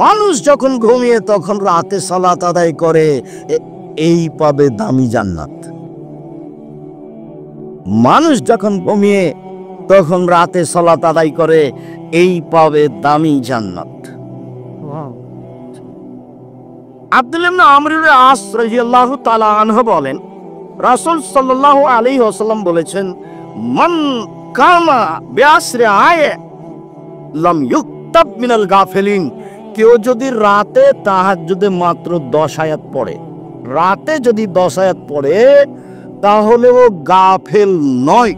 মানুষ যখন ঘুমিয়ে তখন রাতে সালাত আদায় করে, এই পাবে দামি জান্নাত। মানুষ যখন ঘুমিয়ে তখন রাতে সালাত আদায় করে, এই পাবে দামি জান্নাত। আব্দুল্লাহ ইবনে আমর ইবনে আস রাদিয়াল্লাহু তাআলা আনহু বলেন, রাসূল সাল্লাল্লাহু আলাইহি ওয়াসাল্লাম বলেছেন, মান কামা বিআসরি আয়া লাম ইউক্তাব মিনাল গাফিলিন। কেউ যদি রাতে তাহাজ্জুদে মাত্র 10 আয়াত পড়ে, রাতে যদি 10 আয়াত পড়ে, তাহলে ও গাফেল নয়,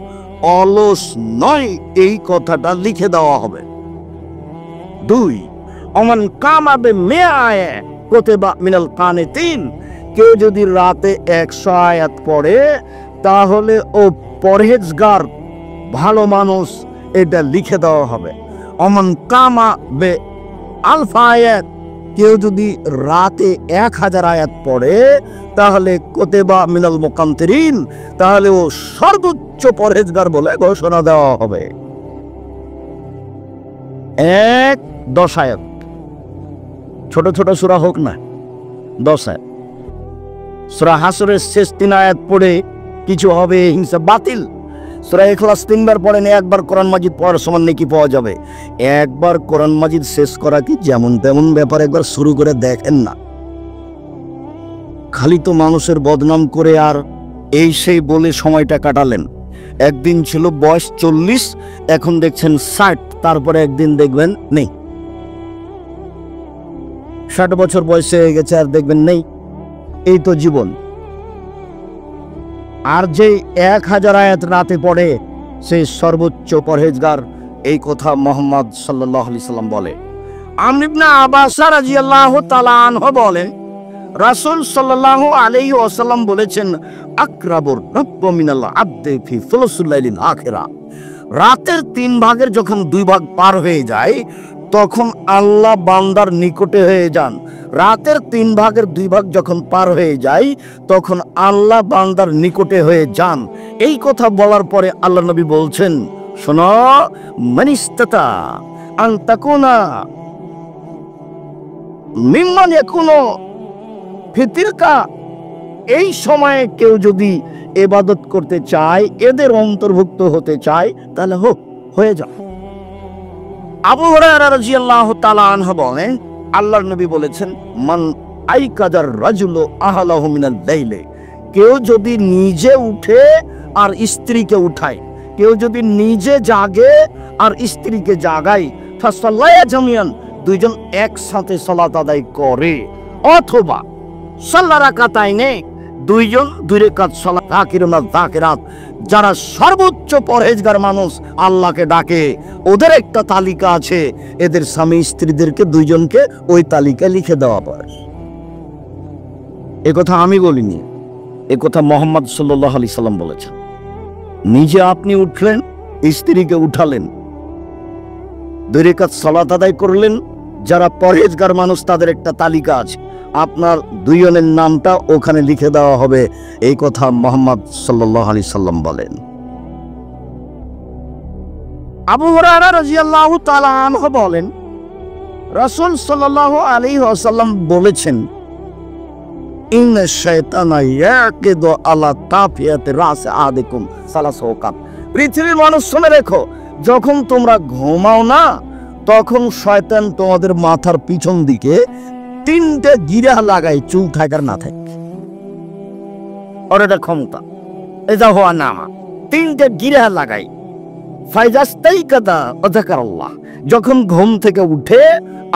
অলস নয়, এই কথাটা লিখে দেওয়া হবে। 2, ওমান কামা বিমিয়া আয়া কুতিবা মিনাল কানিতিন। কেউ যদি রাতে 100 আয়াত পড়ে, তাহলে ও পরহেজগার, ভালো মানুষ, এটা লিখে দেওয়া হবে। ওমান কামা বে আলফা আয়াত, কেউ যদি রাতে 1000 আয়াত পড়ে, তাহলে কুতিবা মিনাল মুকান্তিরিন, তাহলে ও সর্বোচ্চ পরহেজগার বলে ঘোষণা দেওয়া হবে। 10 আয়াত, ছোট ছোট সূরা হোক না, 10 আয়াত। সূরা হাসরের শেষ 3 আয়াত পড়ে কিছু হবে, হিংসা বাতিল। সূরা ইখলাস 3 বার পড়েন, একবার কোরআন মাজিদ পড়ার সমান নেকি পাওয়া যাবে। একবার কোরআন মাজিদ শেষ করা কি যেমন তেমন ব্যাপার, একবার শুরু করে দেখেন না। খালি তো মানুষের বদনাম করে আর এই সেই বলে সময়টা কাটালেন। একদিন ছিল বয়স 40, এখন দেখছেন 60, তারপরে একদিন দেখবেন নেই। 60 বছর বয়সে হয়ে গেছে আর দেখবেন নেই। এই তো জীবন। আর যে 1000 আয়াত রাতে পড়ে, সেই সর্বোচ্চ পরহেজগার, এই কথা মুহাম্মদ সাল্লাল্লাহু আলাইহি সাল্লাম বলে। আমর ইবনে আব্বাস রাদিয়াল্লাহু তাআলা আনহু বলেন, রাসূল সাল্লাল্লাহু আলাইহি ওয়াসাল্লাম বলেছেন, আকরাবুর রাব্ব মিনাল আবদি ফি সুলুসুল লাইলিল আখিরা। রাতের 3 ভাগের যখন 2 ভাগ পার হয়ে যায়, তখন আল্লাহ বান্দার নিকটে হয়ে যান। রাতের 3 ভাগের 2 ভাগ যখন পার হয়ে যায়, তখন আল্লাহ বান্দার নিকটে হয়ে যান। এই কথা বলার পরে আল্লাহ নবী বলছেন, শোনো, মানিস্তাতা আন তাকুনা মিম্মান ইয়াকুনু ফিতিলকা। এই সময়ে কেউ যদি ইবাদত করতে চায়, এদের অন্তর্ভুক্ত হতে চায়, তাহলে হয়ে যাও। আবু হুরায়রা রাদিয়াল্লাহু তাআলা আনহু বলেন, আল্লাহর নবী বলেছেন, মান আইকাদার রাজুলু আহলাহু মিনাল লাইলি। কেউ যদি নিজে উঠে আর স্ত্রীকে উঠায়, কেউ যদি নিজে জাগে আর স্ত্রীকে জাগায়, ফাসাল্লায়া জামিয়ান, দুইজন একসাথে সালাত আদায় করে, অথবা সাল্লা রাকাতাইনে, দুইজন 2 রাকাত সালাত, যাকিরুনা যাকিরাত, যারা সর্বোচ্চ পরহেজগার মানুষ, আল্লাহকে ডাকে, ওদের একটা তালিকা আছে। এদের স্বামী স্ত্রীদেরকে 2 জনকে ওই তালিকায় লিখে দেওয়া পড়ে। এ কথা আমি বলিনি, এ কথা মুহাম্মদ সাল্লাল্লাহু আলাইহি সাল্লাম বলেছেন। নিজে আপনি উঠলেন, স্ত্রীকে উঠালেন, 2 রাকাত সালাত আদায় করলেন, যারা পরহেজগার মানুষ তাদের একটা তালিকা আছে, আপনার 2 জনের নামটা ওখানে লিখে দেওয়া হবে। এই কথা মুহাম্মদ সাল্লাল্লাহু আলাইহি সাল্লাম বলেন। আবু হুরায়রা রাদিয়াল্লাহু তাআলা আনহু বলেন, রাসূল সাল্লাল্লাহু আলাইহি ওয়াসাল্লাম বলেছেন, ইন্না শাইতানা ইয়াকিদু আলা তাফিয়াতি রাস আহাদিকুম সালাসা ওয়াকাত। পৃথিবীর মানুষ শুনে রেখো, যখন তোমরা ঘুমাও না, তখন শয়তান তোমাদের মাথার পিছন দিকে 3টে গিরা লাগায়, চুল থাকার না থাকে। ওর এটা ক্ষমতা, এটা হওয়া না, 3টে গিরা লাগায়। ফাইজাস্তাইকাদা ওয়াযাকারাল্লাহ, যখন ঘুম থেকে উঠে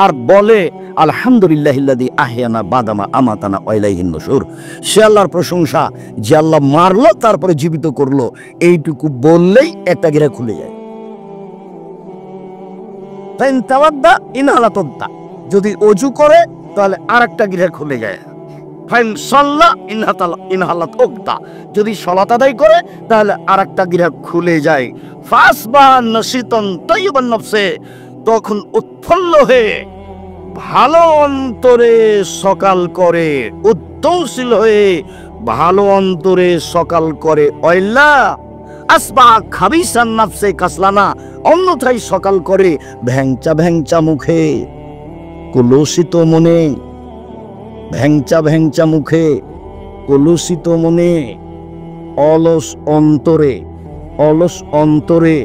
আর বলে, আলহামদুলিল্লাহিল্লাযী আহয়ানা বাদামা আমাতানা ওয়া ইলাইহিন নুশুর, সে আল্লাহর প্রশংসা যে আল্লাহ মারলো তারপরে জীবিত করলো, এইটুকু বললেই একটা গিরা খুলে যায়। ফাইন তাওয়াদ্দা ইনহালাতুদ্দা, যদি ওযু করে তাহলে আরেকটা গিরা খুলে যায়। ফাইন সাল্লা ইনহালাত উকদা, যদি সালাত আদায় করে তাহলে আরেকটা গিরা খুলে যায়। ফাসবাহ নাশিতান তাইয়িবান নফসে, তখন উৎফুল্ল হয়ে ভালো অন্তরে সকাল করে, উদ্যমশীল হয়ে ভালো অন্তরে সকাল করে। ওয়াইল্লা আসবা খাবিসান নাফসে কাসলানা, অন্যথায় সকাল করে ভ্যাংচা ভ্যাংচা মুখে, কলুষিত মনে, ভ্যাংচা ভ্যাংচা মুখে, কলুষিত মনে, অলস অন্তরে, অলস অন্তরে,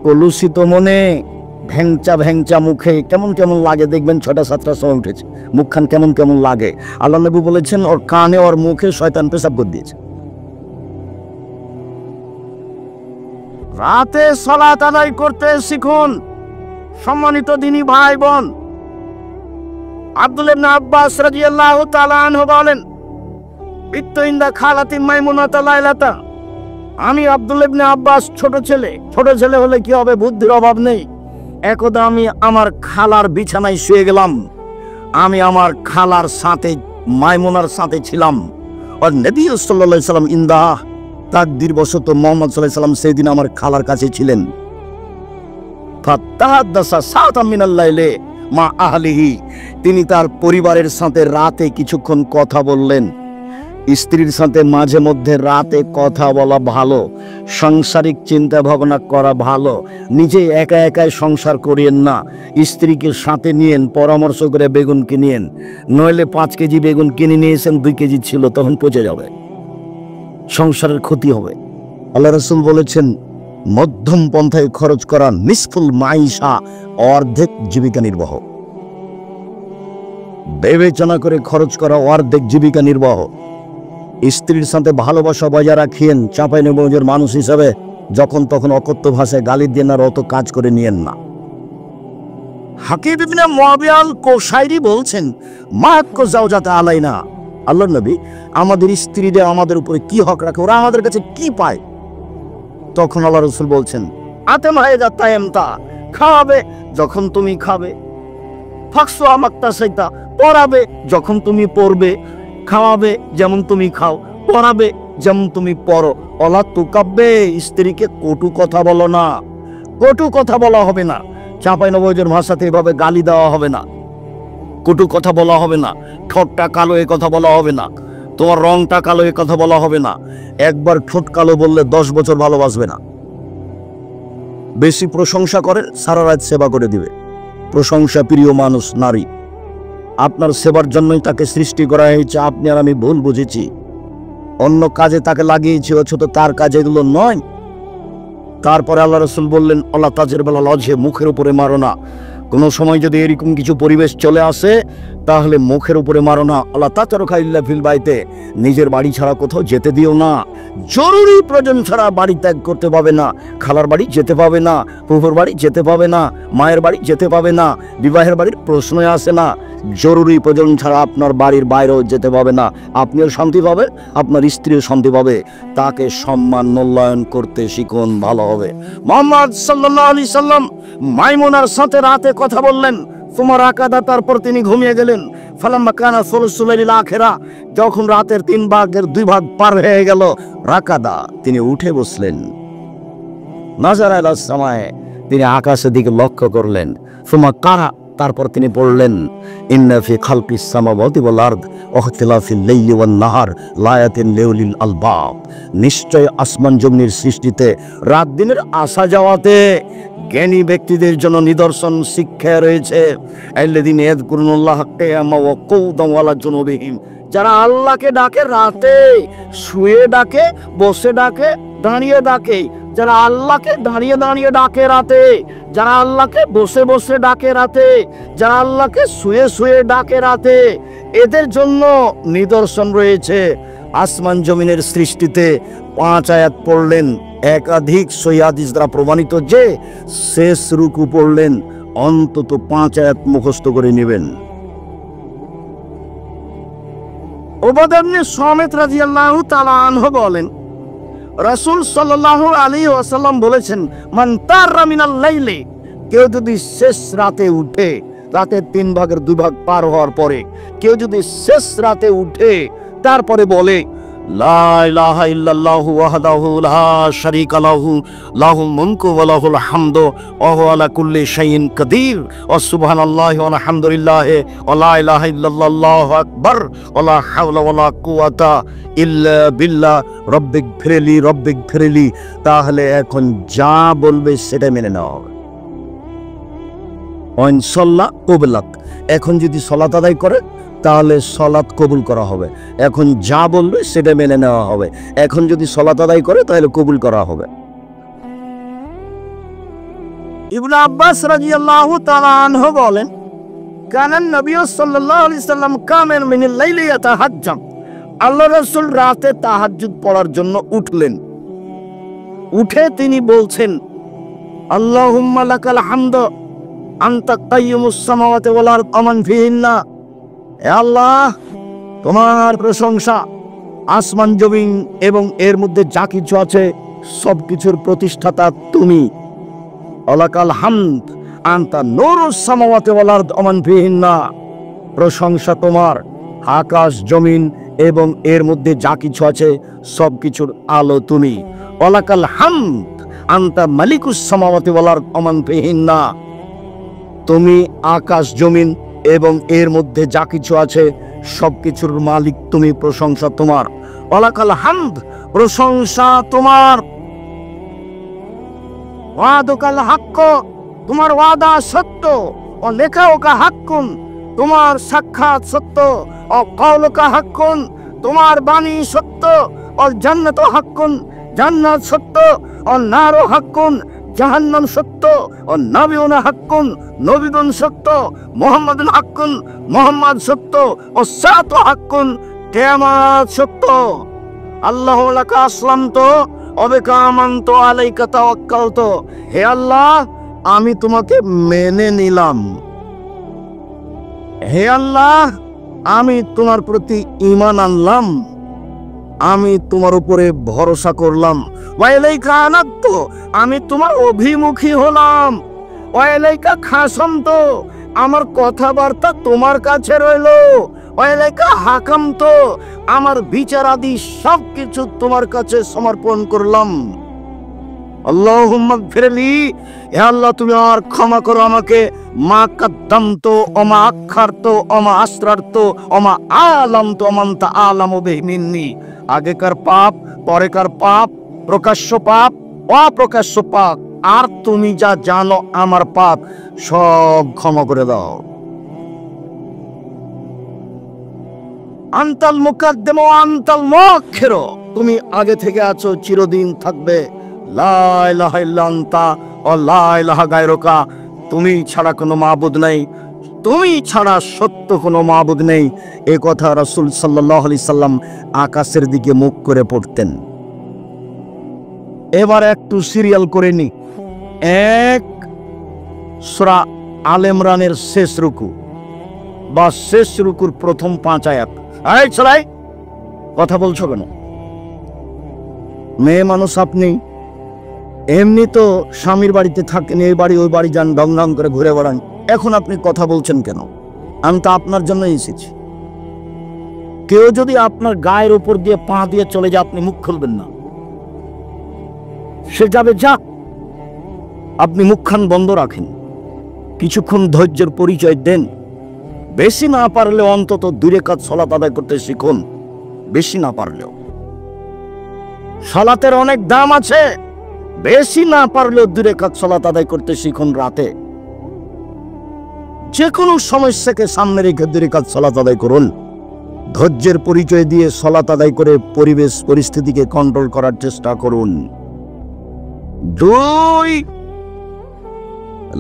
কলুষিত মনে, ভ্যাংচা ভ্যাংচা মুখে। কেমন কেমন লাগে দেখবেন, 6টা-7টার সময় উঠেছে, মুখখান কেমন কেমন লাগে। আল্লাহ নবী বলেছেন ওর কানে ওর মুখে শয়তান পেশাব করে দিয়েছে। রাতে সালাত আদায় করতে শিখুন সম্মানিত দিনী ভাই বোন। আব্দুল্লাহ ইবনে আব্বাস রাদিয়াল্লাহু তাআলা আনহু বলেন, বিত্তু ইনদা খালাতি মাইমুনাতা লাইলাতা, আমি আব্দুল্লাহ ইবনে আব্বাস ছোট ছেলে হলে কি হবে, বুদ্ধির অভাব নেই। একদা আমি আমার খালার বিছানায় শুয়ে গেলাম, আমি আমার খালার সাথে মাইমুনার সাথে ছিলাম। আর নবী সাল্লাল্লাহু আলাইহি সাল্লাম ইনদা, তাকদীর বশত মুহাম্মদ সাল্লাল্লাহু আলাইহি সাল্লাম সেই দিন আমার খালার কাছে ছিলেন। ফাতাহাদ্দাসা সাআতাম মিনাল লাইলি মা আহলিহি, তিনি তার পরিবারের সাথে রাতে কিছুক্ষণ কথা বললেন। স্ত্রীর সাথে মাঝে মধ্যে রাতে কথা বলা ভালো, সাংসারিক চিন্তা ভাবনা করা ভালো। নিজে একা একাই সংসার করিয়েন না, স্ত্রীকে সাথে নিয়েন, পরামর্শ করে বেগুন কিনিয়েন। নইলে 5 কেজি বেগুন কিনে নিয়েছেন, 2 কেজি ছিল, তখন পচে যাবে, সংসারের ক্ষতি হবে। আল্লাহ রাসূল বলেছেন, মধ্যম পন্থায় খরচ করা নিসফুল মাইশা, অর্ধেক জীবিকা নির্বাহ। বিবেচনা করে খরচ করা অর্ধেক জীবিকা নির্বাহ। স্ত্রীর সাথে ভালোবাসা বজায় রাখিয়েন, চাঁপাইনবাবগঞ্জের মানুষ হিসাবে যখন তখন অকথ্য ভাষায় গালি দেন আর অত কাজ করে নিয়েন না। হাকিম ইবনে মুআবিয়া আল কোসাইরি বলছেন, মা হাক্কু যাওজাতা আলাইনা, আল্লাহর নবী আমাদের স্ত্রীরা আমাদের উপরে কি হক রাখে, ওরা আমাদের কাছে কি পায়? তখন আল্লাহ রাসূল বলছেন, আতেম হায়দা তায়ামতা, খাওয়াবে যখন তুমি খাবে, ফাকসু আমাক্তা সাইতা, পড়াবে যখন তুমি পড়বে, খাওয়াবে যেমন তুমি খাও, পড়াবে যেমন তুমি পড়ো। অলা তুকাব্বে, স্ত্রীকে কটু কথা বলো না, কটু কথা বলা হবে না। চাঁপাইনবাবগঞ্জের ভাষাতে এভাবে গালি দেওয়া হবে না, কটু কথা বলা হবে না, ঠোঁটটা কালো এ কথা বলা হবে না, তোমার রংটা কালো এ কথা বলা হবে না। একবার ঠোঁট কালো বললে 10 বছর ভালোবাসবে না। বেশি প্রশংসা করে সারা রাত সেবা করে দিবে। প্রশংসা প্রিয় মানুষ নারী, আপনার সেবার জন্যই তাকে সৃষ্টি করা হয়েছে। আপনি আর আমি ভুল বুঝেছি, অন্য কাজে তাকে লাগিয়েছি, অথচ তার কাজ এগুলো নয়। তারপরে আল্লাহ রাসূল বললেন, আল্লাহ তাজের বেলা লজে, মুখের উপরে মারো না। কোনো সময় যদি এরকম কিছু পরিবেশ চলে আসে তাহলে মুখের উপরে মারো না। আল্লাহ তাতারুকা ইল্লা ফিল বাইতে, নিজের বাড়ি ছাড়া কোথাও যেতে দিও না। জরুরি প্রয়োজন ছাড়া বাড়ি ত্যাগ করতে পাবে না। খালার বাড়ি যেতে পাবে না, ফুফুর বাড়ি যেতে পাবে না, মায়ের বাড়ি যেতে পাবে না, বিবাহের বাড়ির প্রশ্নই আসে না। জরুরি প্রয়োজন ছাড়া আপনার বাড়ির বাইরেও যেতে পাবে না। আপনিও শান্তি পাবে, আপনার স্ত্রীও শান্তি পাবে। তাকে সম্মান মূল্যায়ন করতে শিখুন, ভালো হবে। মুহাম্মদ সাল্লাল্লাহু আলাইহি সাল্লাম মাইমুনার সাথে রাতে কথা বললেন, তোমার আকাদা, তারপর তিনি ঘুমিয়ে গেলেন। ফালাম্মা কানা সুলুসুল লাইলিল আখিরা, যখন রাতের 3 ভাগের 2 ভাগ পার হয়ে গেল, রাকাদা, তিনি উঠে বসলেন। নাজারা ইলাস সামায়ে, তিনি আকাশের দিকে লক্ষ্য করলেন। সুমা কারা, তারপর তিনি পড়লেন, ইন্না ফি খালকিস সামাওয়াতি ওয়াল আরদ ওয়া ইখতিলাফিল লাইলি ওয়ান নাহার লায়াতিন লিউলিল আলবাব, নিশ্চয় আসমান জমিনের সৃষ্টিতে, রাত দিনের আসা যাওয়াতে জ্ঞানী ব্যক্তিদের জন্য নিদর্শন, শিক্ষা রয়েছে। আল্লাযীনা ইয়াযকুরুনাল্লাহা কিয়ামান ওয়া কুউদান ওয়া আলা জুনুবিহিম, যারা আল্লাহকে ডাকে রাতে, শুয়ে ডাকে, বসে ডাকে, দাঁড়িয়ে ডাকে। যারা আল্লাহকে দাঁড়িয়ে দাঁড়িয়ে ডাকে রাতে, যারা আল্লাহকে বসে বসে ডাকে রাতে, যারা আল্লাহকে শুয়ে শুয়ে ডাকে রাতে, এদের জন্য নিদর্শন রয়েছে। আসমান জমিনের সৃষ্টিতে 5 আয়াত পড়লেন। একাধিক সহিহ হাদিস দ্বারা প্রমাণিত যে শেষ রুকু পড়লেন, অন্তত 5 আয়াত মুখস্থ করে নেবেন। উবাদা ইবনে সামিত রাদিয়াল্লাহু তাআলা আনহু বলেন, রাসূল সাল্লাল্লাহু আলাইহি ওয়াসাল্লাম বলেছেন, মান তাররা মিনাল লাইলি, কেউ যদি শেষ রাতে উঠে, রাতের 3 ভাগের 2 ভাগ পার হওয়ার পরে কেউ যদি শেষ রাতে উঠে তারপরে বলে, লা ইলাহা ইল্লাল্লাহু ওয়াহদাহু লা শারীকা লাহু লাহুল মুলকু ওয়া লাহুল হামদু ওয়া হুয়া আলা কুল্লি শাইইন কাদির ওয়া সুবহানাল্লাহি ওয়া আলহামদুলিল্লাহি ওয়া লা ইলাহা ইল্লাল্লাহু আকবার ওয়া লা হাওলা ওয়া লা কুওয়াতা ইল্লা বিল্লাহ রব্বিক ফিরলি। তাহলে এখন যা বলবে সেটা মেনে নেওয়া হবে। ওয়াইন সাল্লা কবুলাত, এখন যদি সালাত আদায় করে তাহলে সালাত কবুল করা হবে। এখন যা বলবে সেটা মেনে নেওয়া হবে। এখন যদি সালাত আদায় করে তাহলে কবুল করা হবে। ইবনে আব্বাস রাদিয়াল্লাহু তাআলা আনহু বলেন, কানান নবী সাল্লাল্লাহু আলাইহি সাল্লাম কামেন মিনাল লাইলি ইয়াতাহাজ্জাম, আল্লাহ রাসূল রাতে তাহাজ্জুদ পড়ার জন্য উঠলেন। উঠে তিনি বলছেন, আল্লাহুম্মা লাকাল হামদু আনতা কাইয়্যুমুস সামাওয়াতি ওয়াল আরদ ওয়া মান ফিহিন্না। হে আল্লাহ, তোমার প্রশংসা, আসমান জমিন এবং এর মধ্যে যা কিছু আছে সবকিছুর প্রতিষ্ঠাতা তুমি। ওয়ালাকাল হামদ আনতা নূরুস সামাওয়াতি ওয়াল আরদ ওয়া মান ফিহিন্না, প্রশংসা তোমার, আকাশ জমিন এবং এর মধ্যে যা কিছু আছে সবকিছুর আলো তুমি। ওয়ালাকাল হামদ আনতা মালিকুস সামাওয়াতি ওয়াল আরদ ওয়া মান ফিহিন্না, তুমি আকাশ জমিন এবং এর মধ্যে যা কিছু আছে সবকিছুর মালিক তুমি, প্রশংসা তোমার। ওয়ালাকাল হামদ, প্রশংসা তোমার। ওয়াদুকাল হাক্ক, তোমার ওয়াদা সত্য। ও লিকাউকা হাক্কুন, তোমার সাক্ষাৎ সত্য। ও কাউলুকা হাক্কুন, তোমার বাণী সত্য। ও জান্নাতু হাক্কুন, জান্নাত সত্য। ও নারু হাক্কুন, জাহান্নাম সত্য। ও নবিউনা হাক্কুন, নবীগণ সত্য। মুহাম্মাদুন হাক্কুন, মুহাম্মদ সত্য। ও সাতু হাক্কুন, কিয়ামত সত্য। আল্লাহু লাকা আসলামতু ওয়া বিকা আমানতু আলাইকা তাওয়াক্কালতু। হে আল্লাহ, আমি তোমাকে মেনে নিলাম। হে আল্লাহ, আমি তোমার প্রতি ঈমান আনলাম। আমি তোমার উপরে ভরসা করলাম। ওয়া ইলাইকা আনাবতু, আমি তোমার অভিমুখী হলাম। ওয়া ইলাইকা খাসামতু, আমার কথাবার্তা তোমার কাছে রইল। ওয়া ইলাইকা হাকামতু, আমার বিচারাদি সবকিছু তোমার কাছে সমর্পণ করলাম। আল্লাহুম্মা গফিরলি, হে আল্লাহ তুমি আর ক্ষমা করো আমাকে। মা কাদ্দামতু ওয়া মা আখারতু ওয়া মা আসরারতু ওয়া মা আলামতু ওয়া আনতা আলামু বিহি মিন্নি, আগেকার পাপ, পরেকার পাপ, প্রকাশ্য পাপ, অপ্রকাশ্য পাপ, আর তুমি যা জানো আমার পাপ সব ক্ষমা করে দাও। আনতাল মুকাদ্দিমু ওয়া আনতাল মুআখির, তুমি আগে থেকে আছো, চিরদিন থাকবে। লা ইলাহা ইল্লা আনতা ওয়া লা ইলাহা গায়রুকা, তুমি ছাড়া কোনো মাবুদ নেই, তুমি ছাড়া সত্য কোনো মাবুদ নেই। এ কথা রাসূল সাল্লাল্লাহু আলাইহি সাল্লাম আকাশের দিকে মুখ করে পড়তেন। এবার একটু সিরিয়াল করে নি। এক, সূরা আল ইমরানের শেষ রুকু বা শেষ রুকুর প্রথম 5 আয়াত। এই ছেলে, কথা বলছো কেন? মেয়ে মানুষ আপনি, এমনি তো স্বামীর বাড়িতে থাকেন, এই বাড়ি ওই বাড়ি যান, ডং ডং করে ঘুরে বেড়ান, এখন আপনি কথা বলছেন কেন? আমি তো আপনার জন্য এসেছি। কেউ যদি আপনার গায়ের উপর দিয়ে পা দিয়ে চলে যায়, আপনি মুখ খুলবেন না। সে যাবে যা, আপনি মুখখান বন্ধ রাখেন, কিছুক্ষণ ধৈর্যের পরিচয় দেন। বেশি না পারলে অন্তত 2 রাকাত সালাত আদায় করতে শিখুন, বেশি না পারলেও। সালাতের অনেক দাম আছে, বেশি না পারলেও 2 রাকাত সালাত আদায় করতে শিখুন রাতে। যে কোনো সমস্যাকে সামনে রেখে 2 রাকাত সালাত আদায় করুন। ধৈর্যের পরিচয় দিয়ে সালাত আদায় করে পরিবেশ পরিস্থিতিকে কন্ট্রোল করার চেষ্টা করুন। 2,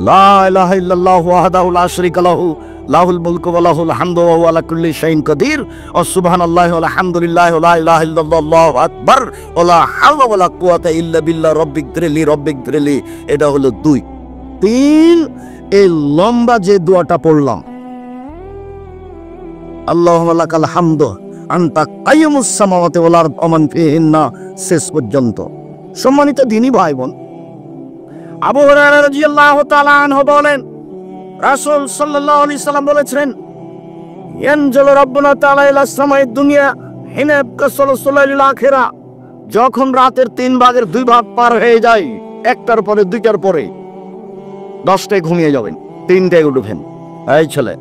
লা ইলাহা ইল্লাল্লাহু ওয়াহদাহু লা শারীকা লাহু লাহুল মুলকু ওয়া লাহুল হামদু ওয়া হুয়া আলা কুল্লি শাইইন কাদির ওয়া সুবহানাল্লাহি ওয়া আলহামদুলিল্লাহি ওয়া লা ইলাহা ইল্লাল্লাহু আকবার ওয়া লা হাওলা ওয়া লা কুওয়াতা ইল্লা বিল্লাহ রব্বিক ফিরলি। এটা হলো 2। 3, এই লম্বা যে দোয়াটা পড়লাম, আল্লাহুম্মা লাকাল হামদু আনতা কাইয়্যুমুস সামাওয়াতি ওয়াল আরদ ওয়া মান ফিহিন্না, শেষ পর্যন্ত। সম্মানিত দ্বীনী ভাই বোন, আবু হুরায়রা রাদিয়াল্লাহু তাআলা আনহু বলেন, রাসূল সাল্লাল্লাহু আলাইহি সাল্লাম বলেছেন, ইয়ানজিলু রাব্বুনা তাআলা ইলা সামাইদ দুনিয়া হিনাবকা সলসলাইল আখিরা, যখন রাতের 3 ভাগের 2 ভাগ পার হয়ে যায়, 1টার পরে 2টার পরে 10টায় ঘুমিয়ে যাবেন, 3টায় উঠবেন। এই ছেলে,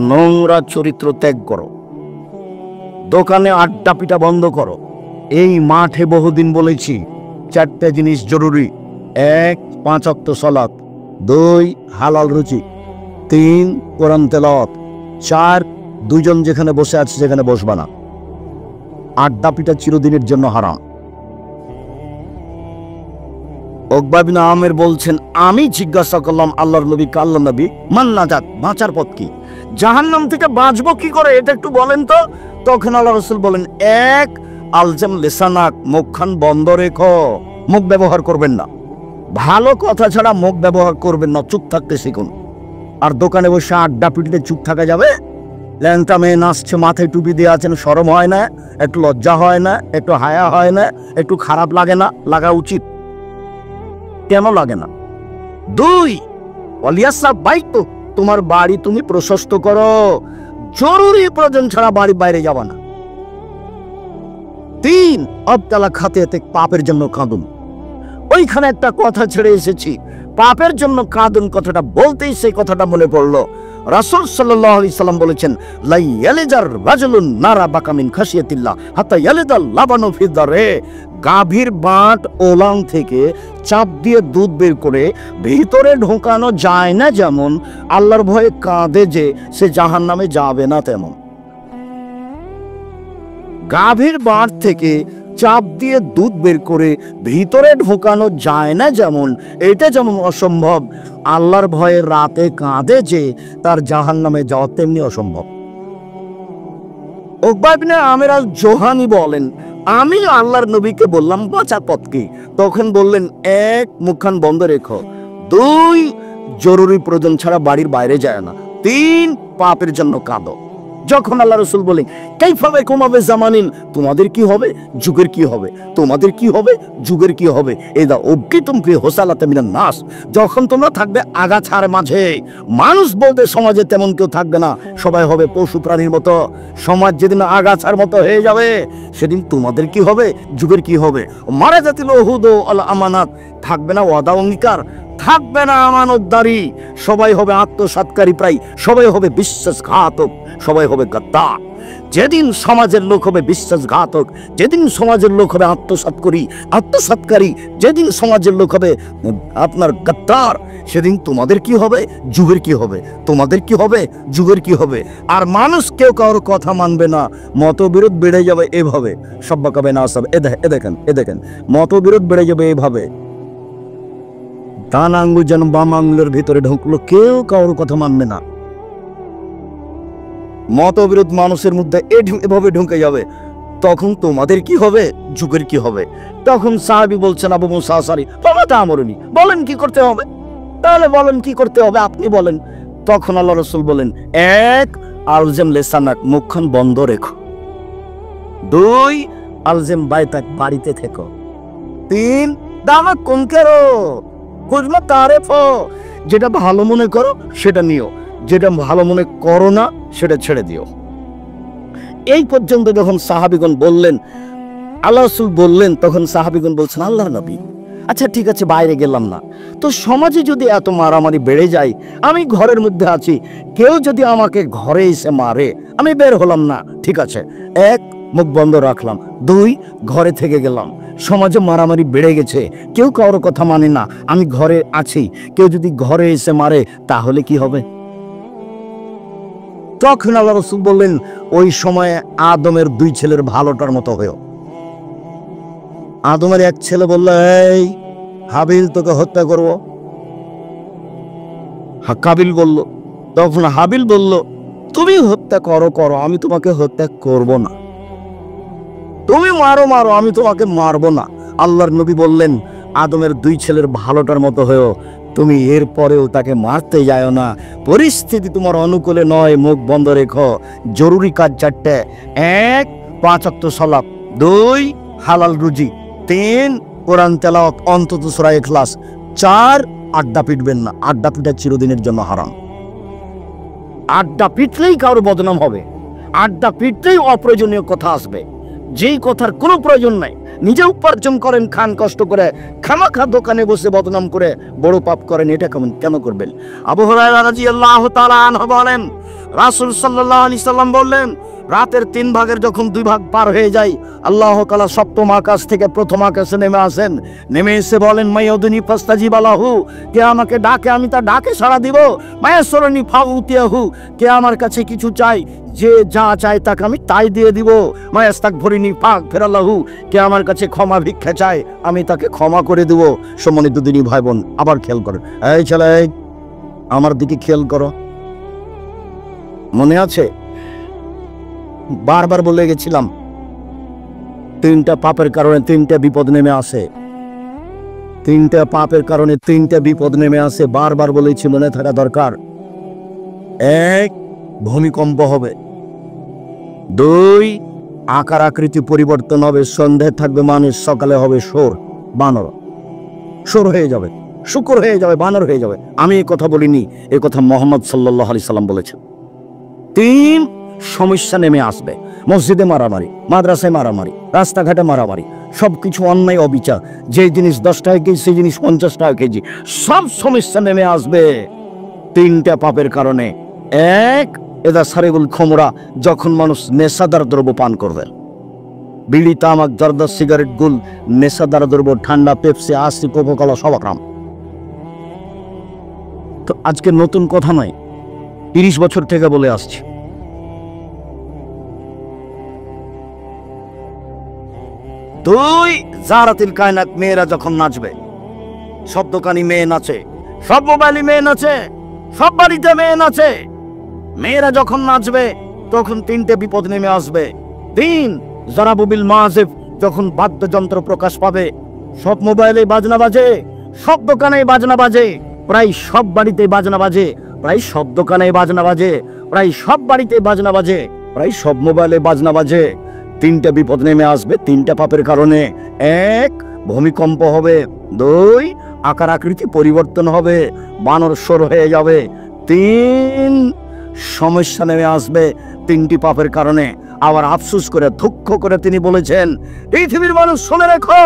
নোংরা চরিত্র ত্যাগ করো, দোকানে আড্ডা পিটা বন্ধ করো। এই মাঠে বহুদিন বলেছি 4টে জিনিস জরুরি: 1 5 ওয়াক্ত সালাত, 2 হালাল রুচি, 3 কোরআন তেলাওয়াত, 4 দুজন যেখানে বসে আছে সেখানে বসবা না। আড্ডা পিটা চিরদিনের জন্য হারাম। উকবা বিন আমির বলছেন, আমি জিজ্ঞাসা করলাম আল্লাহর নবী, আল্লাহ নবী, মান নাজাত, বাঁচার পথ কি? জাহান্নাম থেকে বাঁচবো কি করে, এটা একটু বলেন তো। তখন আল্লাহ রাসূল বলেন, 1 আলজাম লিসানাক, মুখখান বন্ধ রেখো, মুখ ব্যবহার করবেন না, ভালো কথা ছাড়া মুখ ব্যবহার করবেন না, চুপ থাকতে শিখুন। আর দোকানে বসে আড্ডা পিটিতে চুপ থাকা যাবে? ল্যাংটা মেয়ে নাচছে, মাথায় টুপি দিয়ে আছেন, শরম হয় না? একটু লজ্জা হয় না? একটু হায়া হয় না? একটু খারাপ লাগে না? লাগা উচিত। কেন লাগে না? 2 ওয়ালিয়াসা বাইতু, তোমার বাড়ি তুমি প্রশস্ত করো, জরুরি প্রয়োজন ছাড়া বাড়ি বাইরে যাবা না। 3 আবতালা খাতিয়াতে, পাপের জন্য কাঁদুন। ওইখানে একটা কথা ছেড়ে এসেছি, পাপের জন্য কাঁদুন, কথাটা বলতেই সেই কথাটা মনে পড়লো। রাসূল সাল্লাল্লাহু আলাইহি সাল্লাম বলেছেন, লা ইয়ালিজার রাজুলুন নারা বাকা মিন খাশিয়াতিল্লাহ হাত্তা ইয়ালিদাল লাবানু ফি দারে। গাভীর বাট ওলাং থেকে চাপ দিয়ে দুধ বের করে ভিতরে ঢোকানো যায় না যেমন, আল্লাহর ভয়ে কাঁদে যে সে জাহান্নামে যাবে না তেমন। গাভীর বাট থেকে চাপ দিয়ে দুধ বের করে ভিতরে ঢোকানো যায় না যেমন, এটা যেমন অসম্ভব, আল্লাহর ভয়ে রাতে কাঁদে যে তার জাহান্নামে যাওয়া তেমনি অসম্ভব। উকবা ইবনে আমির আল জোহানি বলেন, আমি আল্লাহর নবীকে বললাম বাঁচার পথ কি? তখন বললেন, 1 মুখখান বন্ধ রেখো, 2 জরুরি প্রয়োজন ছাড়া বাড়ির বাইরে যায় না, 3 পাপের জন্য কাঁদো। যখন আল্লাহ রাসূল বলেন, কাইফা বিকুম আবে জামানিন, তোমাদের কি হবে, যুগের কি হবে, তোমাদের কি হবে, যুগের কি হবে, এদা উবকিতুম ফি হুসালাতি মিনান নাস, যখন তোমরা থাকবে আগাছার মাঝে, মানুষ বলতে সমাজে তেমন কেউ থাকবে না, সবাই হবে পশু প্রাণীর মতো। সমাজ যেদিন আগাছার মতো হয়ে যাবে, সেদিন তোমাদের কি হবে, যুগের কি হবে। মারা জাতিল উহুদ আল আমানাত, থাকবে না ওয়াদা অঙ্গীকার, থাকবে না আমানতদারি, সবাই হবে আত্মসাৎকারী, প্রায় সবাই হবে বিশ্বাসঘাতক, সবাই হবে গাদ্দার। যেদিন সমাজের লোক হবে বিশ্বাসঘাতক, যেদিন সমাজের লোক হবে আত্মসাৎকারী, যেদিন সমাজের লোক হবে আপনার গাদ্দার, সেদিন তোমাদের কি হবে, যুগের কি হবে, তোমাদের কি হবে, যুগের কি হবে। আর মানুষ কেউ কারোর কথা মানবে না, মতবিরোধ বেড়ে যাবে এভাবে, সব্বাকাবে না সব। এ দেখেন মতবিরোধ বেড়ে যাবে এভাবে, ডান আঙ্গুল যেন বাম আঙ্গুলের ভিতরে ঢুকলো, কেউ কারোর কথা মানবে না। মতবিরোধ মানুষের মধ্যে এভাবে ঢুকে যাবে, তখন তোমাদের কি হবে, যুগের কি হবে। তখন সাহাবী বলছেন, আবু মুসা আশআরী, ফামাতা আমরুনি, বলেন কি করতে হবে, তাহলে বলেন কি করতে হবে, আপনি বলেন। তখন আল্লাহ রাসূল বলেন, 1 আলজাম লিসানাক, মুখখান বন্ধ রেখো, 2 আলজাম বাইতাক, বাড়িতে থেকো, 3 দামা কুনকারো খুজমা তারেফ, যেটা ভালো মনে করো সেটা নিও, যেটা ভালো মনে করো না সেটা ছেড়ে দিও। এই পর্যন্ত যখন সাহাবীগণ বললেন, আল্লাহ রাসূল বললেন, তখন সাহাবীগণ বলছেন, আল্লাহর নবী, আচ্ছা ঠিক আছে বাইরে গেলাম না, তো সমাজে যদি এত মারামারি বেড়ে যায়, আমি ঘরের মধ্যে আছি, কেউ যদি আমাকে ঘরে এসে মারে, আমি বের হলাম না, ঠিক আছে, 1 মুখ বন্ধ রাখলাম, 2 ঘরে থেকে গেলাম। সমাজে মারামারি বেড়ে গেছে, কেউ কারোর কথা মানে না, আমি ঘরে আছি, কেউ যদি ঘরে এসে মারে তাহলে কি হবে? তখন আল্লাহ রাসূল বললেন, ওই সময়ে আদমের 2 ছেলের ভালোটার মতো হয়েও। আদমের 1 ছেলে বলল, এই হাবিল, তোকে হত্যা করব। কাবিল বলল, তখন হাবিল বলল, তুমি হত্যা করো, আমি তোমাকে হত্যা করব না, তুমি মারো, আমি তোমাকে মারবো না। আল্লাহর নবী বললেন, আদমের 2 ছেলের ভালোটার মতো হয়েও তুমি এর পরেও তাকে মারতে যাও না, পরিস্থিতি তোমার অনুকূলে নয়, মুখ বন্ধ রেখো। জরুরি কাজ 4টে: 1 5 ওয়াক্ত সালাত, 2 হালাল রুজি, 3 কোরআন তেলাওয়াত, অন্তত সূরা ইখলাস, 4 আড্ডা পিটবেন না, আড্ডা পিটা চিরদিনের জন্য হারাম। আড্ডা পিটলেই কারোর বদনাম হবে, আড্ডা পিটতেই অপ্রয়োজনীয় কথা আসবে, যেই কথার কোনো প্রয়োজন নাই। নিজে উপার্জন করেন, খান কষ্ট করে, খামাখা দোকানে বসে বদনাম করে বড় পাপ করেন, এটা কেন করবেন? আবু হুরায়রা রাদিয়াল্লাহু তাআলা আনহু বলেন, রাসূল সাল্লাল্লাহু আলাইহি সাল্লাম বললেন, রাতের 3 ভাগের যখন 2 ভাগ পার হয়ে যায়, আল্লাহ তাআলা সপ্তম আকাশ থেকে প্রথম আকাশে নেমে আসেন। নেমে এসে বলেন, মাইয়াদুনি ফাস্তাজিব লাহু, কে আমাকে ডাকে আমি তার ডাকে সাড়া দিব। মায়াসরনি ফাউতিয়াহু, কে আমার কাছে কিছু চাই, যে যা চায় তাকে আমি তাই দিয়ে দিব। মায়াস্তাগফিরনি ফাগফিরাল্লাহু, কে আমার কাছে ক্ষমা ভিক্ষা চায় আমি তাকে ক্ষমা করে দেব। সম্মানিত দিনী ভাই বোন, আবার খেয়াল করেন, এই ছেলে আমার দিকে খেয়াল করো। মনে আছে বারবার বলে গেছিলাম, 3টা পাপের কারণে 3টা বিপদ নেমে আসে। 3টা পাপের কারণে 3টা বিপদ নেমে আসে, বারবার বলেছি, মনে থাকা দরকার। 1, ভূমিকম্প হবে। 2, আকার আকৃতি পরিবর্তন হবে। সন্ধ্যায় থাকবে মানুষ, সকালে হবে সোর, বানর। সোর হয়ে যাবে, শুকর হয়ে যাবে, বানর হয়ে যাবে। আমি এই কথা বলিনি, এই কথা মুহাম্মদ সাল্লাল্লাহু আলাইহি সাল্লাম বলেছেন। 3 সমস্যা নেমে আসবে। মসজিদে মারামারি, মাদ্রাসায় মারামারি, রাস্তাঘাটে মারামারি, সবকিছু অন্যায় অবিচার। যে জিনিস 10 টাকা কেজি সেই জিনিস 50 টাকা কেজি, সব সমস্যা নেমে আসবে 3টা পাপের কারণে। 1, এদা সারিবুল খমরা, যখন মানুষ নেশাদার দ্রব্য পান করবে। বিড়ি, তামাক, জর্দা, সিগারেট, গুল, নেশাদার দ্রব্য, ঠান্ডা, পেপসি, আইসি, কোকা-কোলা সব আরাম। তো আজকে নতুন কথা নয়, 30 বছর থেকে বলে আসছি। 2, জারাতিল কায়নাত, মেয়েরা যখন নাচবে। সব দোকানি মেয়ে নাচে, সব মোবাইলে মেয়ে নাচে, সব বাড়িতে মেয়ে নাচে। মেয়েরা যখন নাচবে তখন 3টে বিপদ নেমে আসবে। 3, জারাবুবিল মাযিফ, যখন বাদ্যযন্ত্র প্রকাশ পাবে। সব মোবাইলে বাজনা বাজে, সব দোকানে বাজনা বাজে, প্রায় সব বাড়িতে বাজনা বাজে, প্রায় সব দোকানে বাজনা বাজে, প্রায় সব বাড়িতে বাজনা বাজে, প্রায় সব মোবাইলে বাজনা বাজে। 3টা বিপদ নেমে আসবে 3টা পাপের কারণে। 1, ভূমিকম্প হবে। 2, আকার আকৃতি পরিবর্তন হবে, বানর সোর হয়ে যাবে। 3, সমস্যা নেমে আসবে 3টি পাপের কারণে। আবার আফসোস করে, দুঃখ করে তিনি বলেছেন, পৃথিবীর মানুষ শুনে রেখো,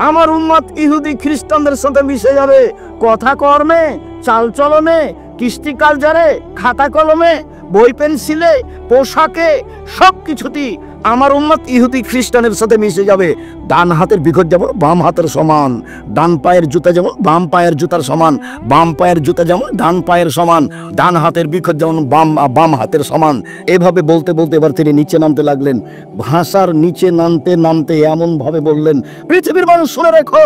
আমার উম্মত ইহুদি খ্রিস্টানদের সাথে মিশে যাবে। কথা কর্মে, চাল চলনে, কৃষ্টি কালচারে, খাতা কলমে, বই পেন্সিলে, পোশাকে, সব কিছুতেই আমার উম্মত ইহুদি খ্রিস্টানের সাথে মিশে যাবে। ডান হাতের বিঘত যেমন বাম হাতের সমান, ডান পায়ের জুতা যেমন বাম পায়ের জুতার সমান, বাম পায়ের জুতা যেমন ডান পায়ের সমান, ডান হাতের বিঘত যেমন বাম হাতের সমান। এভাবে বলতে বলতে এবার তিনি নিচে নামতে লাগলেন। ভাষার নিচে নামতে নামতে এমন ভাবে বললেন, পৃথিবীর মানুষ শুনে রেখো,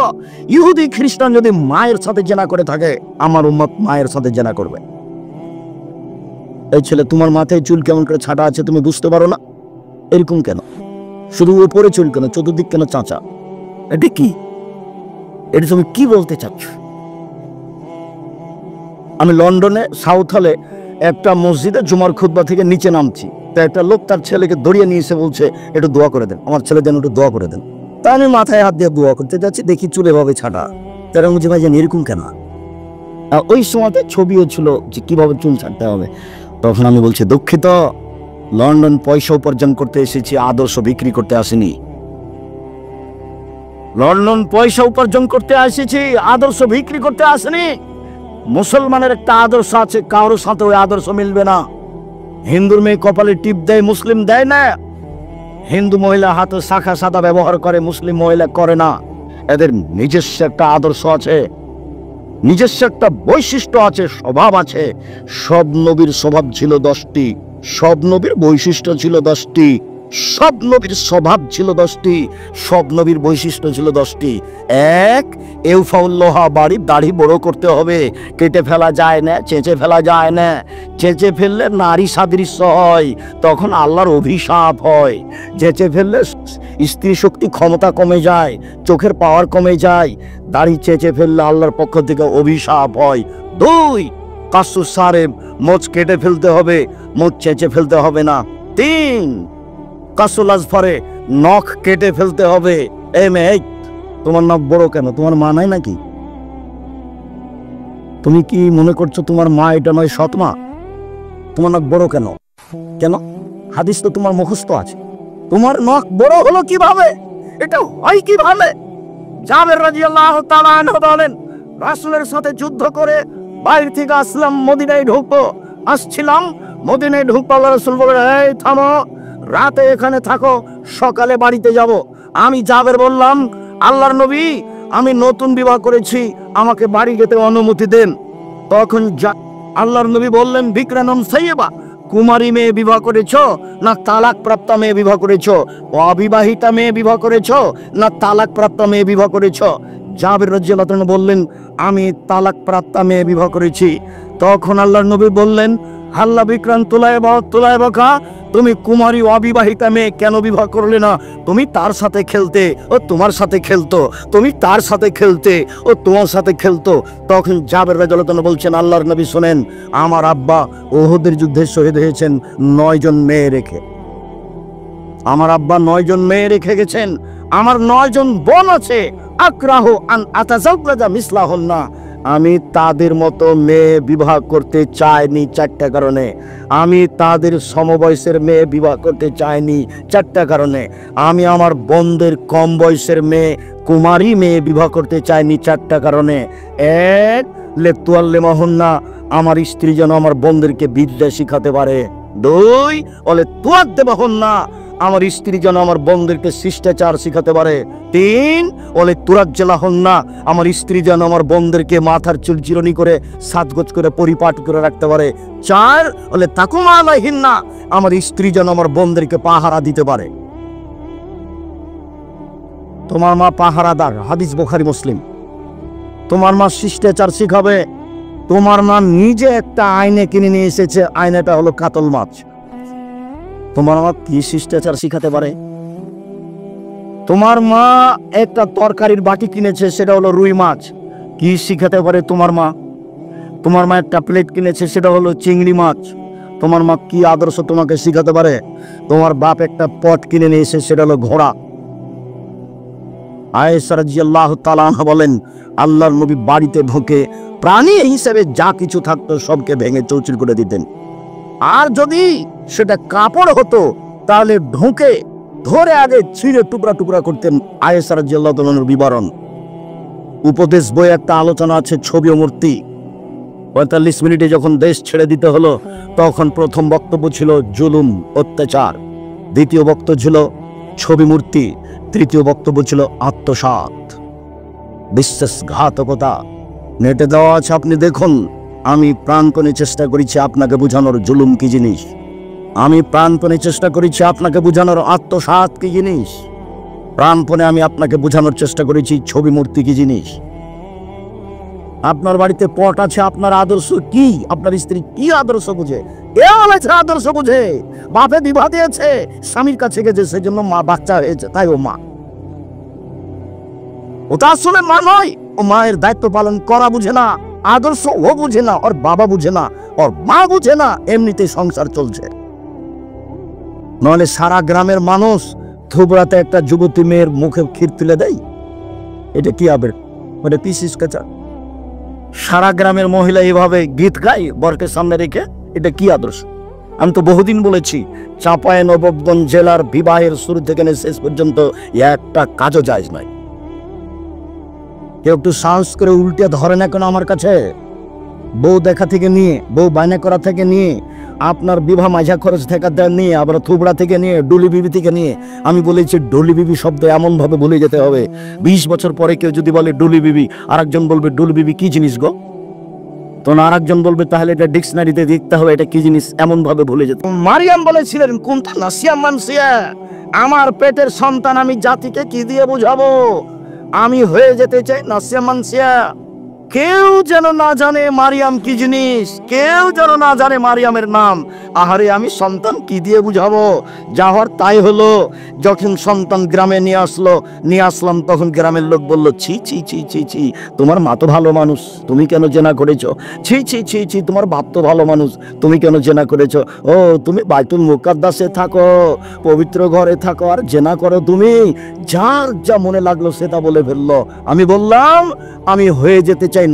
ইহুদি খ্রিস্টান যদি মায়ের সাথে জেনা করে থাকে, আমার উম্মত মায়ের সাথে জেনা করবে। এই ছেলে, তোমার মাথায় চুল কেমন করে ছাটা আছে তুমি বুঝতে পারো না? এরকম কেন? শুধু উপরে চুল কেন, চতুর্দিক কেন চাঁচা? এটা কি? এটা তুমি কি বলতে চাচ্ছ? আমি লন্ডনে সাউথ হলে একটা মসজিদে জুমার খুতবা থেকে নিচে নামছি, তা একটা লোক তার ছেলেকে দড়িয়ে নিয়ে এসে বলছে, একটু দোয়া করে দেন, আমার ছেলে যেন একটু দোয়া করে দেন। তা আমি মাথায় হাত দিয়ে দোয়া করতে যাচ্ছি, দেখি চুলে ভাবে ছাটা। তারা বলছে, ভাই জান এরকম কেন? ওই সময়তে ছবিও ছিল যে কিভাবে চুল ছাড়তে হবে। তখন আমি বলছি, দুঃখিত, লন্ডন পয়সা উপার্জন করতে এসেছি, আদর্শ বিক্রি করতে আসিনি। লন্ডন পয়সা উপার্জন করতে এসেছি, আদর্শ বিক্রি করতে আসেনি। মুসলমানের একটা আদর্শ আছে, কারোর সাথে ওই আদর্শ মিলবে না। হিন্দুর মেয়ে কপালে টিপ দেয়, মুসলিম দেয় না। হিন্দু মহিলা হাতে শাখা সাদা ব্যবহার করে, মুসলিম মহিলা করে না। এদের নিজস্ব একটা আদর্শ আছে, নিজস্ব একটা বৈশিষ্ট্য আছে, স্বভাব আছে। সব নবীর স্বভাব ছিল 10টি, সব নবীর বৈশিষ্ট্য ছিল 10টি, সব নবীর স্বভাব ছিল 10টি, সব নবীর বৈশিষ্ট্য ছিল 10টি। 1, এউফাউল্লোহা, বাড়ির দাড়ি বড় করতে হবে, কেটে ফেলা যায় না, চেঁচে ফেলা যায় না। চেঁচে ফেললে নারী সাদৃশ্য হয়, তখন আল্লাহর অভিশাপ হয়। চেঁচে ফেললে স্ত্রী শক্তি ক্ষমতা কমে যায়, চোখের পাওয়ার কমে যায়। দাড়ি চেঁচে ফেললে আল্লাহর পক্ষ থেকে অভিশাপ হয়। 2, কাসু সারেম, মোচ কেটে ফেলতে হবে, মোচ চেঁচে ফেলতে হবে না। 3, কাসুল আজফারে, নখ কেটে ফেলতে হবে। এই মেয়ে, তোমার নখ বড় কেন? তোমার মা নাই নাকি? তুমি কি মনে করছো তোমার মা এটা নয় সৎ মা? তোমার নখ বড় কেন? কেন? হাদিস তো তোমার মুখস্থ আছে, তোমার নখ বড় হলো কিভাবে, এটা হয় কিভাবে? জাবের রাদিয়াল্লাহু তাআলা আনহু বলেন, রাসূলের সাথে যুদ্ধ করে বাইরে থেকে আসলাম, মদিনায় ঢুকবো, আসছিলাম মদিনায় ঢুকবো, আল্লাহ রাসূল বলেন, এই থামো, রাতে এখানে থাকো, সকালে বাড়িতে যাব। আমি জাবের বললাম, আল্লাহর নবী, আমি নতুন বিবাহ করেছি, আমাকে বাড়ি যেতে অনুমতি দেন। তখন আল্লাহর নবী বললেন, বিক্রানম সাইয়্যিবা, কুমারী মেয়ে বিবাহ করেছো না তালাক প্রাপ্ত মেয়ে বিবাহ করেছো? অবিবাহিতা মেয়ে বিবাহ করেছো না তালাক প্রাপ্ত মেয়ে বিবাহ করেছো? জাবের রাদিয়াল্লাহু তাআলা বললেন, আমি তালাক প্রাপ্ত মেয়ে বিবাহ করেছি। তখন আল্লাহর নবী বললেন, হাল্লা বিক্রান তুলাইবা, তুমি কুমারী অবিবাহিতা মেয়ে কেন বিবাহ করলে না? তুমি তার সাথে খেলতে, ও তোমার সাথে খেলতো, তুমি তার সাথে খেলতে, ও তোমার সাথে খেলতো। তখন জাবের রাদিয়াল্লাহু তাআলা বলছেন, আল্লাহর নবী শোনেন, আমার আব্বা উহুদের যুদ্ধে শহীদ হয়েছেন 9 জন মেয়ে রেখে। আমার আব্বা 9 জন মেয়ে রেখে গেছেন, আমার 9 জন বোন আছে। আকরাহু আন আতাজাওয়াজা মিসলাহুন্না, আমি তাদের মতো মেয়ে বিবাহ করতে চাইনি 4টা কারণে। আমি তাদের সমবয়সের মেয়ে বিবাহ করতে চাইনি 4টা কারণে। আমি আমার বোনদের কম বয়সের মেয়ে, কুমারী মেয়ে বিবাহ করতে চাইনি 4টা কারণে। এক, লেতুয়াল্লিমাহুন্না, আমার স্ত্রী যেন আমার বোনদেরকে বিদ্যা শিখাতে পারে। 2, বলে তুয়াদ্দেবাহুন্না, আমার স্ত্রী যেন আমার বোনদেরকে শিষ্টাচার শিখাতে পারে। 3, বলে তুরাজ্জালাহুন্না, আমার স্ত্রী যেন আমার বোনদেরকে মাথার চুল চিরনি করে সাজগোজ করে পরিপাটি করে রাখতে পারে। 4, বলে তাকুমা আলাইহিন্না, আমার স্ত্রী যেন আমার বোনদেরকে পাহারা দিতে পারে। তোমার মা পাহারাদার, হাদিস বুখারী মুসলিম। তোমার মা শিষ্টাচার শিখাবে। তোমার মা নিজে একটা আয়না কিনে নিয়ে এসেছে, আয়নাটা হলো কাতল মাছ। তোমার মা কি শিষ্টাচার শিখাতে পারে? তোমার মা একটা তরকারির বাটি কিনেছে, সেটা হলো রুই মাছ, কি শিখাতে পারে তোমার মা? তোমার মা একটা প্লেট কিনেছে, সেটা হলো চিংড়ি মাছ, তোমার মা কি আদর্শ তোমাকে শিখাতে পারে? তোমার বাপ একটা পট কিনে নিয়ে এসে, সেটা হলো ঘোড়া। আয়েশা রাদিয়াল্লাহু তাআলা আনহা বলেন, আল্লাহর নবী বাড়িতে ঢোকে প্রাণী হিসেবে যা কিছু থাকতো সবকে ভেঙে চৌচির করে দিতেন। আর যদি সেটা কাপড় হতো তাহলে ঢোকে ধরে আগে ছিঁড়ে টুকরা টুকরা করতেন। আয়েশা রাদিয়াল্লাহু তাআলার বিবরণ। উপদেশ বইয়ে একটা আলোচনা আছে ছবি ও মূর্তি। 45 মিনিটে যখন দেশ ছেড়ে দিতে হলো, তখন প্রথম বক্তব্য ছিল জুলুম, অত্যাচার। দ্বিতীয় বক্তব্য ছিল ছবি মূর্তি। তৃতীয় বক্তব্য ছিল আত্মসাৎ, বিশ্বাসঘাতকতা। নেটে দেওয়া আছে, আপনি দেখুন। আমি প্রাণপণে চেষ্টা করেছি আপনাকে বোঝানোর জুলুম কি জিনিস। আমি প্রাণপণে চেষ্টা করেছি আপনাকে বোঝানোর আত্মসাৎ কি জিনিস। প্রাণপণে আমি আপনাকে বোঝানোর চেষ্টা করেছি ছবি মূর্তি কি জিনিস। আপনার বাড়িতে পট আছে, আপনার আদর্শ কি? আপনার স্ত্রী কি আদর্শ বুঝে? এ বলেছে আদর্শ বুঝে। বাপে বিবাহ দিয়েছে, স্বামীর কাছে গেছে, সেজন্য মা বাচ্চা হয়েছে, তাই ও মা। ওটা আসলে মা নয়। ও মায়ের দায়িত্ব পালন করা বুঝে না, আদর্শ ও বুঝে না, ওর বাবা বুঝে না, ওর মা বুঝে না, এমনিতে সংসার চলছে। নইলে সারা গ্রামের মানুষ থুবড়াতে একটা যুবতী মেয়ের মুখে ক্ষীর তুলে দেয়, এটা কি হবে? ওটা পিসিস কাঁচা। সারা গ্রামের মহিলা এইভাবে গীত গায় বরকে সামনে রেখে, এটা কি আদর্শ? আমি তো বহুদিন বলেছি, চাঁপাইনবাবগঞ্জ জেলার বিবাহের শুরু থেকে শেষ পর্যন্ত একটা কাজও জায়েজ নয়। কেউ একটু সাহস করে উল্টে ধরে না কেন আমার কাছে? বউ দেখা থেকে নিয়ে, বউ বায়না করা থেকে নিয়ে, আপনার বিবাহ মাঝা খরচ থেকে নিয়ে, আবার থুবড়া থেকে নিয়ে, ডুলি বিবি থেকে নিয়ে। আমি বলেছি ডুলি বিবি শব্দ এমন ভাবে ভুলে যেতে হবে, 20 বছর পরে কেউ যদি বলে ডুলি বিবি, আরেকজন বলবে ডুলি বিবি কি জিনিস গো? তখন আরেকজন বলবে তাহলে এটা ডিকশনারিতে দেখতে হবে এটা কি জিনিস, এমন ভাবে ভুলে যেত। মারিয়াম বলেছিলেন, কুনতা নাসিয়া মানসিয়া, আমার পেটের সন্তান আমি জাতিকে কি দিয়ে বুঝাবো? আমি হয়ে যেতে চাই নাসিয়া মানসিয়া। কেউ যেন না জানে মারিয়াম কি জিনিস, কেউ যেন না জানে মারিয়ামের নাম। আহারে, আমি সন্তান কি দিয়ে বুঝাবো? যা হওয়ার তাই হলো। যখন সন্তান গ্রামে নিয়ে আসলাম, তখন গ্রামের লোক বলল, ছি ছি ছি ছি ছি, তোমার মা তো ভালো মানুষ, তুমি কেন জেনা করেছো? ছি ছি ছি ছি, তোমার বাপ তো ভালো মানুষ, তুমি কেন জেনা করেছো? ও, তুমি বাইতুল মুকাদ্দাসে থাকো, পবিত্র ঘরে থাকো, আর জেনা করো তুমি? যার যা মনে লাগলো সেটা বলে ফেললো। আমি বললাম, আমি হয়ে যেতে চাই